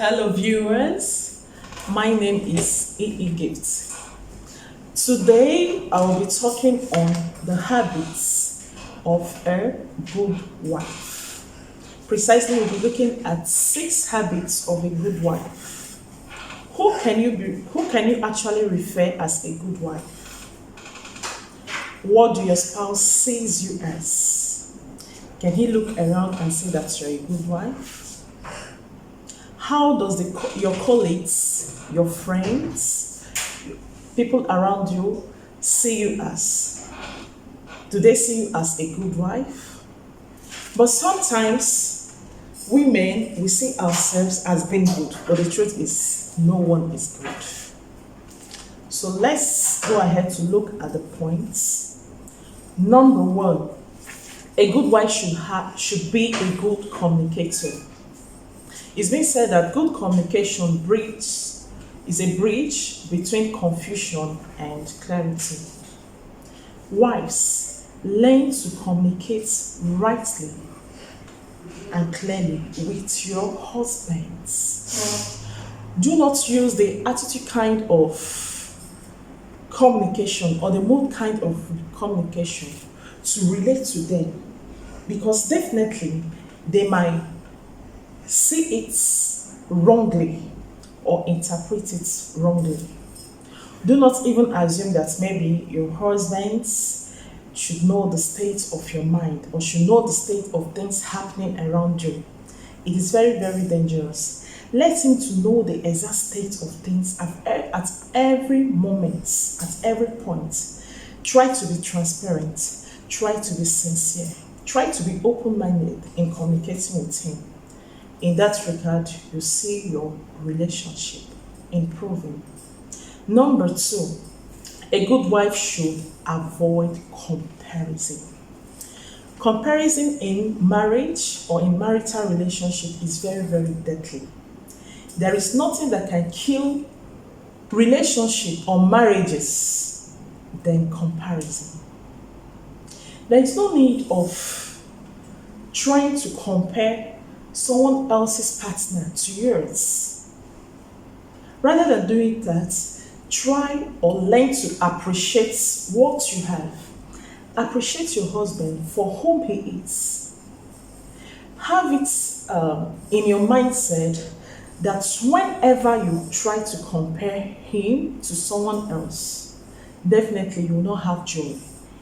Hello, viewers. My name is Gift. Today, I will be talking on the habits of a good wife. Precisely, we'll be looking at 6 habits of a good wife. Who can you actually refer as a good wife? What do your spouse sees you as? Can he look around and say that you're a good wife? How does your colleagues, your friends, people around you see you as? Do they see you as a good wife? But sometimes we see ourselves as being good, but the truth is no one is good. So let's go ahead to look at the points. Number 1, a good wife should be a good communicator. It's been said that good communication is a bridge between confusion and clarity. Wives, learn to communicate rightly and clearly with your husbands. Do not use the attitude kind of communication or the mood kind of communication to relate to them, because definitely they might see it wrongly or interpret it wrongly. Do not even assume that maybe your husbands should know the state of your mind or should know the state of things happening around you. It is very, very dangerous. Let him to know the exact state of things at every moment, at every point. Try to be transparent. Try to be sincere. Try to be open-minded in communicating with him. In that regard, you see your relationship improving. Number 2, a good wife should avoid comparison. Comparison in marriage or in marital relationship is very, very deadly. There is nothing that can kill relationship or marriages than comparison. There is no need of trying to compare someone else's partner to yours. Rather than doing that, try or learn to appreciate what you have. Appreciate your husband for whom he is. Have it in your mindset that whenever you try to compare him to someone else, definitely you will not have joy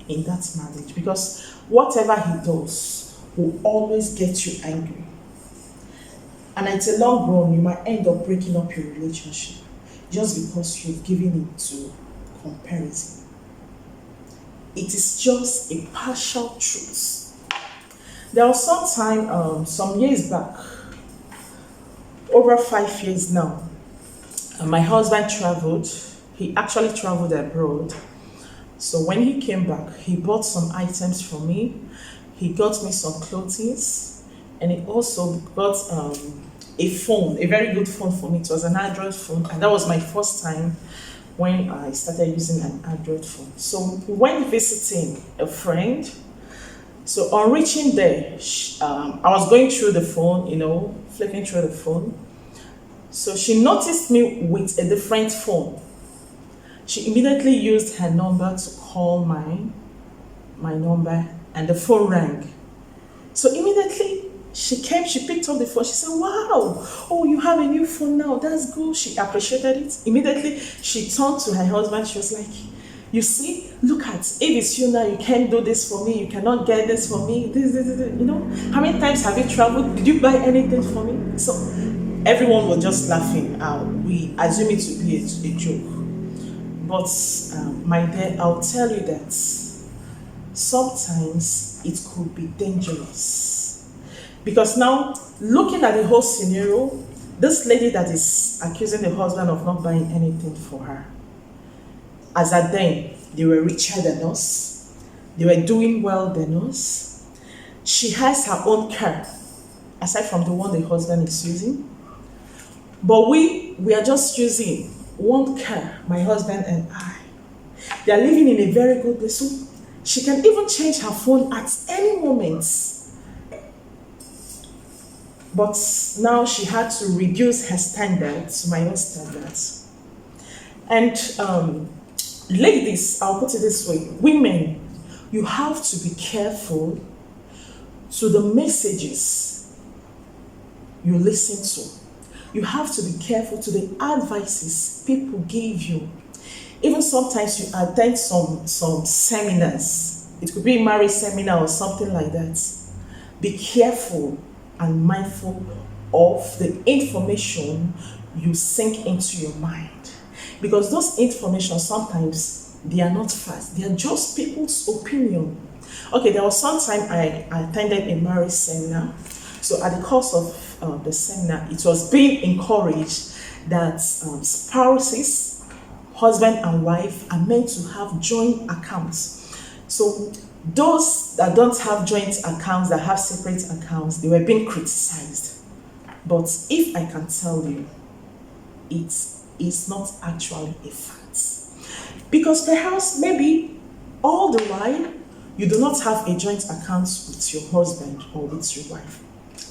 in that marriage, because whatever he does will always get you angry. And at a long run, you might end up breaking up your relationship just because you've given in to comparison. It is just a partial truth. There was some years back, over 5 years now, my husband traveled. He actually traveled abroad. So when he came back, he bought some items for me. He got me some clothes, and he also got a phone, a very good phone for me. It was an Android phone, and that was my first time when I started using an Android phone. So we went visiting a friend. So on reaching there, I was going through the phone, flipping through the phone. So she noticed me with a different phone. She immediately used her number to call my number, and the phone rang. So immediately she picked up the phone. She said, "Wow, oh, you have a new phone now. That's good." She appreciated it. Immediately, she turned to her husband. She was like, "You see, look at, if it's you now, you can't do this for me. You cannot get this for me. This. How many times have you traveled? Did you buy anything for me?" So everyone was just laughing. We assume it to be a joke. But my dear, I'll tell you that sometimes it could be dangerous. Because now, looking at the whole scenario, this lady that is accusing the husband of not buying anything for her, as at then, they were richer than us, they were doing well than us. She has her own car, aside from the one the husband is using. But we are just using one car, my husband and I. They are living in a very good place. So she can even change her phone at any moment. But now she had to reduce her standards to my own standards. And ladies, I'll put it this way, women, you have to be careful to the messages you listen to. You have to be careful to the advices people give you. Even sometimes you attend some seminars. It could be a marriage seminar or something like that. Be careful and mindful of the information you sink into your mind. Because those information sometimes, they are not facts. They are just people's opinion. Okay, there was some time I attended a marriage seminar. So at the course of the seminar, it was being encouraged that spouses, husband and wife, are meant to have joint accounts. So those that don't have joint accounts, that have separate accounts, they were being criticized. But if I can tell you, it is not actually a fact. Because perhaps maybe all the while, you do not have a joint account with your husband or with your wife.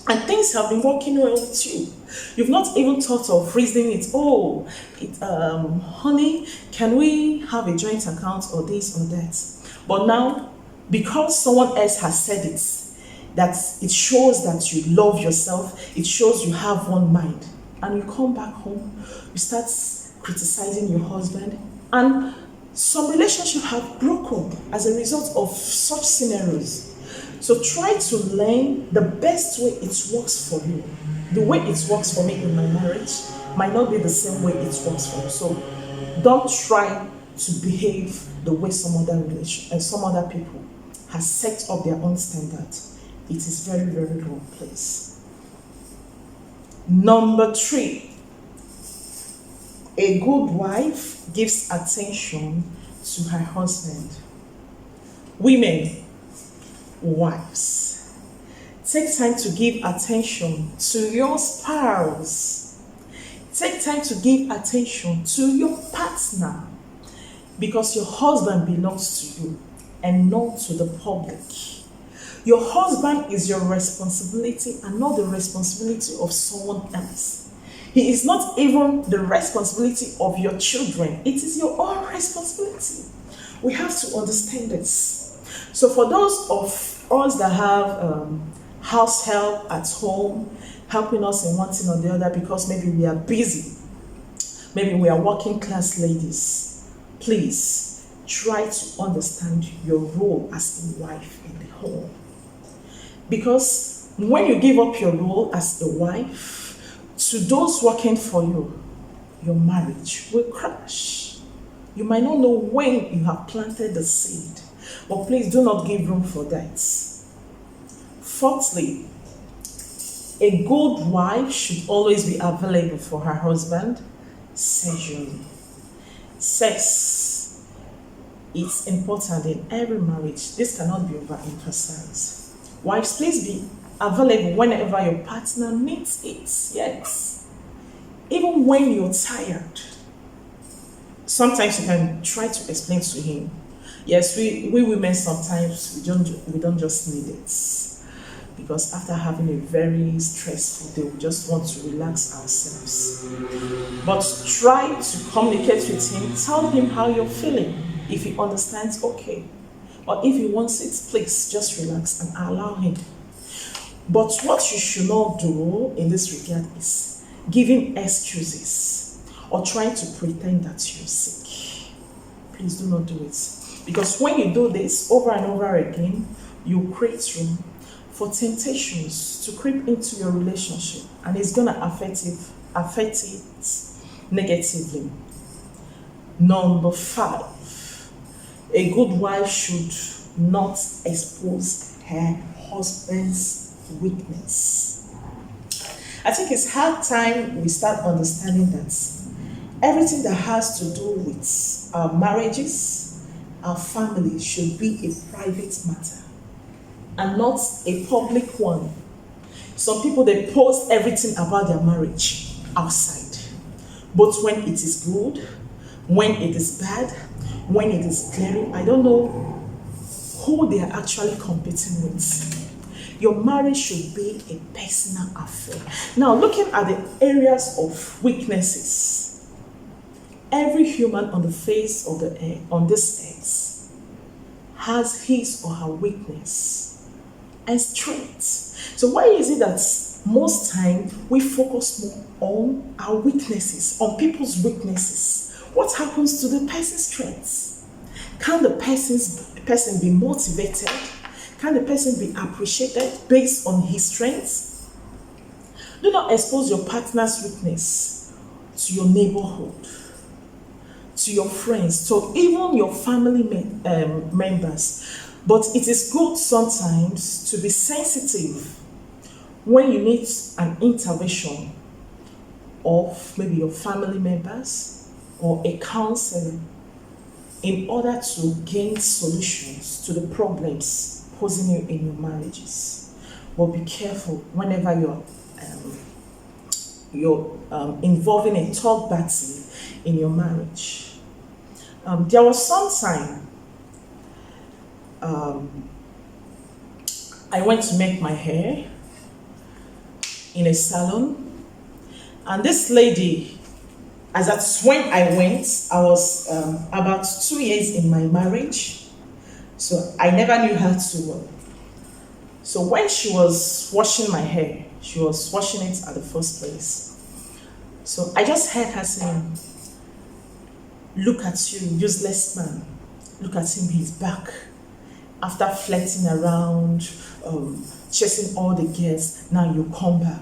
And things have been working well with you. You've not even thought of reasoning it. Oh, honey, can we have a joint account or this or that? But now, because someone else has said it, that it shows that you love yourself, it shows you have one mind. And you come back home, you start criticizing your husband, and some relationships have broken as a result of such scenarios. So try to learn the best way it works for you. The way it works for me in my marriage might not be the same way it works for you. So don't try to behave the way some other people has set up their own standards. It is very, very wrong place. Number 3, a good wife gives attention to her husband. Women, wives, take time to give attention to your spouse. Take time to give attention to your partner, because your husband belongs to you and not to the public. Your husband is your responsibility and not the responsibility of someone else. He is not even the responsibility of your children. It is your own responsibility. We have to understand this. So for those of us that have house help at home, helping us in one thing or the other because maybe we are busy, maybe we are working class ladies, please try to understand your role as a wife in the home. Because when you give up your role as a wife to those working for you, your marriage will crash. You might not know when you have planted the seed, but please do not give room for that. Fourthly, a good wife should always be available for her husband sexually. Sex is important in every marriage. This cannot be overemphasized. Wives, please be available whenever your partner needs it. Yes. Even when you're tired. Sometimes you can try to explain to him. Yes, we women sometimes we don't just need it. Because after having a very stressful day, we just want to relax ourselves. But try to communicate with him. Tell him how you're feeling. If he understands, okay. Or if he wants it, please just relax and allow him. But what you should not do in this regard is giving excuses or trying to pretend that you're sick. Please do not do it. Because when you do this over and over again, you create room for temptations to creep into your relationship, and it's going to affect it negatively. Number 5. A good wife should not expose her husband's weakness. I think it's hard time we start understanding that everything that has to do with our marriages, our family should be a private matter and not a public one. Some people, they post everything about their marriage outside. Both when it is good, when it is bad, when it is glaring. I don't know who they are actually competing with. Your marriage should be a personal affair. Now, looking at the areas of weaknesses, every human on the face of the earth, on this earth, has his or her weakness and strength. So why is it that most time we focus more on our weaknesses, on people's weaknesses? What happens to the person's strengths? Can the person be motivated? Can the person be appreciated based on his strengths? Do not expose your partner's weakness to your neighborhood, to your friends, to even your family members. But it is good sometimes to be sensitive when you need an intervention of maybe your family members or a counselor in order to gain solutions to the problems posing you in your marriages. But be careful whenever you're involving a talk battle in your marriage. There was some time I went to make my hair in a salon, and this lady, as at when I went, I was about 2 years in my marriage, so I never knew her too well. So when she was washing my hair, she was washing it at the first place. So I just heard her saying, "Look at you, useless man. Look at him, he's back. After flirting around, chasing all the girls, now you come back,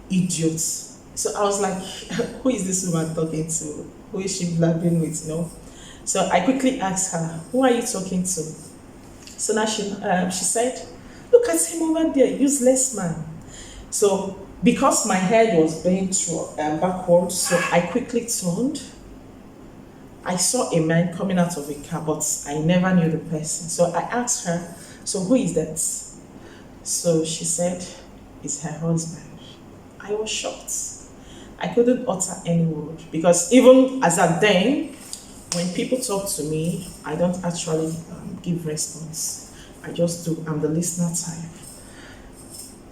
idiots." So I was like, who is this woman talking to? Who is she blabbing with, So I quickly asked her, who are you talking to? So now she said, "Look at him over there, useless man." So because my head was bent backwards, so I quickly turned. I saw a man coming out of a car, but I never knew the person. So I asked her, "So who is that?" So she said, "It's her husband." I was shocked. I couldn't utter any word because even as at then, when people talk to me, I don't actually give response. I just do. I'm the listener type.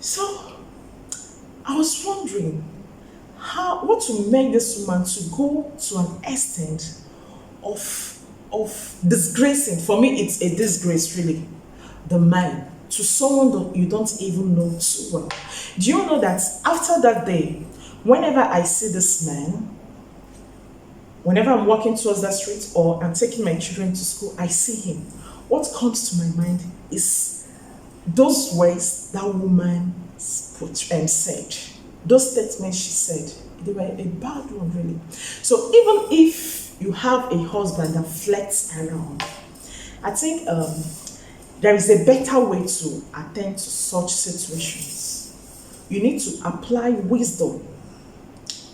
So I was wondering what to make this woman to go to an extent of disgracing. For me, it's a disgrace, really, the man to someone that you don't even know too well. Do you know that after that day, whenever I see this man, whenever I'm walking towards that street or I'm taking my children to school, I see him. What comes to my mind is those words that woman said. Those statements she said, they were a bad one, really. So even if you have a husband that flirts around, I think there is a better way to attend to such situations. You need to apply wisdom.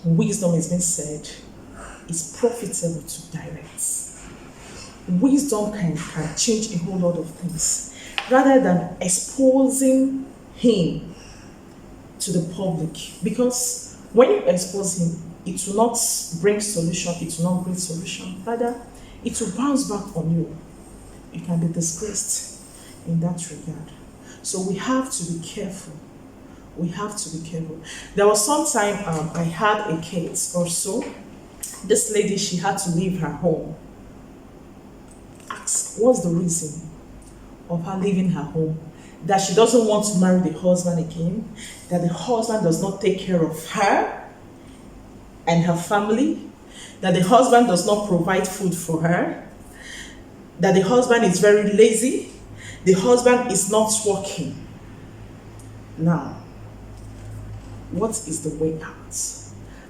Wisdom has been said is profitable to direct. Wisdom can change a whole lot of things rather than exposing him to the public, because when you expose him, it will not bring solution, it will not bring solution, rather it will bounce back on you. You can be disgraced in that regard. So we have to be careful. We have to be careful. There was some time I had a case or so. This lady, she had to leave her home. Ask, what's the reason of her leaving her home? That she doesn't want to marry the husband again, that the husband does not take care of her and her family, that the husband does not provide food for her, that the husband is very lazy, the husband is not working. Now, what is the way out?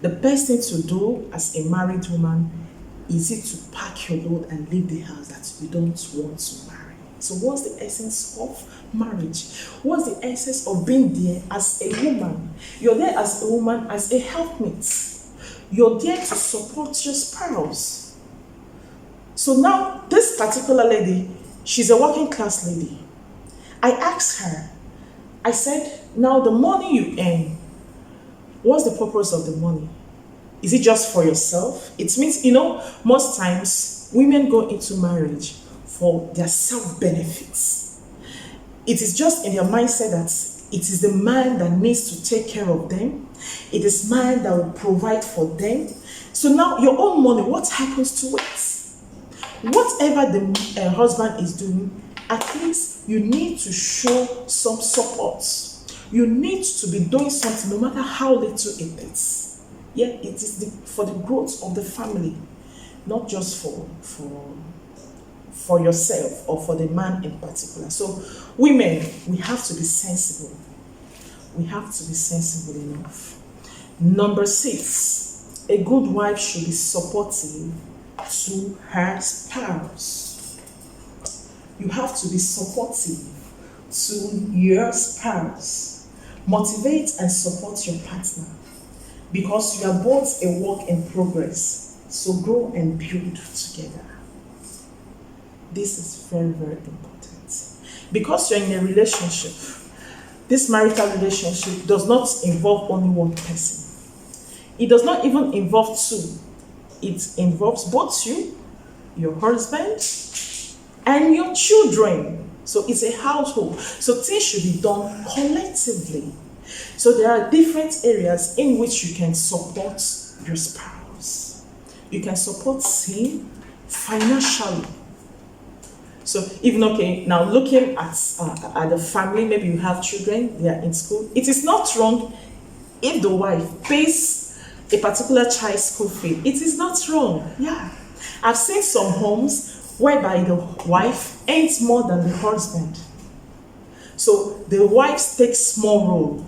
The best thing to do as a married woman is it to pack your load and leave the house that you don't want to marry. So what's the essence of marriage? What's the essence of being there as a woman? You're there as a woman, as a helpmate. You're there to support your spouse. So now, this particular lady, she's a working class lady. I asked her, I said, now the money you earn, what's the purpose of the money? Is it just for yourself? It means, most times women go into marriage for their self-benefits. It is just in their mindset that It is the man that needs to take care of them. It is man that will provide for them. So now your own money, what happens to it? Whatever the husband is doing, at least you need to show some support. You need to be doing something no matter how little it is. Yeah, it is for the growth of the family, not just for yourself or for the man in particular. So women, we have to be sensible. We have to be sensible enough. Number 6, a good wife should be supportive to her spouse. You have to be supportive to your spouse. Motivate and support your partner because you are both a work in progress. So grow and build together. This is very, very important. Because you're in a relationship, this marital relationship does not involve only one person. It does not even involve two. It involves both you, your husband, and your children. So it's a household. So things should be done collectively. So there are different areas in which you can support your spouse. You can support him financially. So even now looking at the family, maybe you have children, they are in school. It is not wrong if the wife pays a particular child's school fee. It is not wrong. Yeah, I've seen some homes whereby the wife earns more than the husband. So the wife takes small role.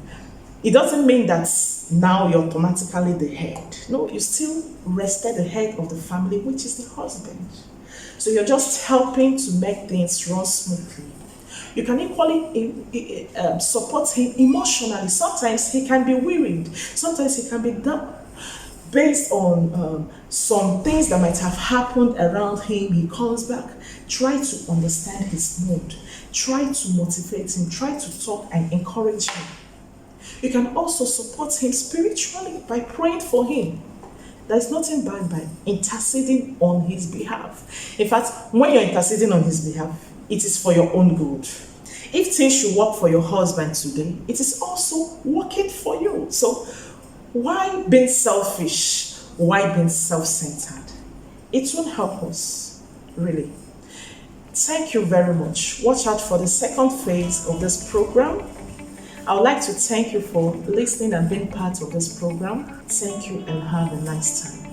It doesn't mean that now you're automatically the head. No, you still respect the head of the family, which is the husband. So you're just helping to make things run smoothly. You can equally support him emotionally. Sometimes he can be wearied. Sometimes he can be down based on some things that might have happened around him. He comes back. Try to understand his mood. Try to motivate him. Try to talk and encourage him. You can also support him spiritually by praying for him. There's nothing bad by interceding on his behalf. In fact, when you're interceding on his behalf, it is for your own good. If things should work for your husband today, it is also working for you. So why being selfish? Why being self-centered? It won't help us, really. Thank you very much. Watch out for the second phase of this program. I would like to thank you for listening and being part of this program. Thank you and have a nice time.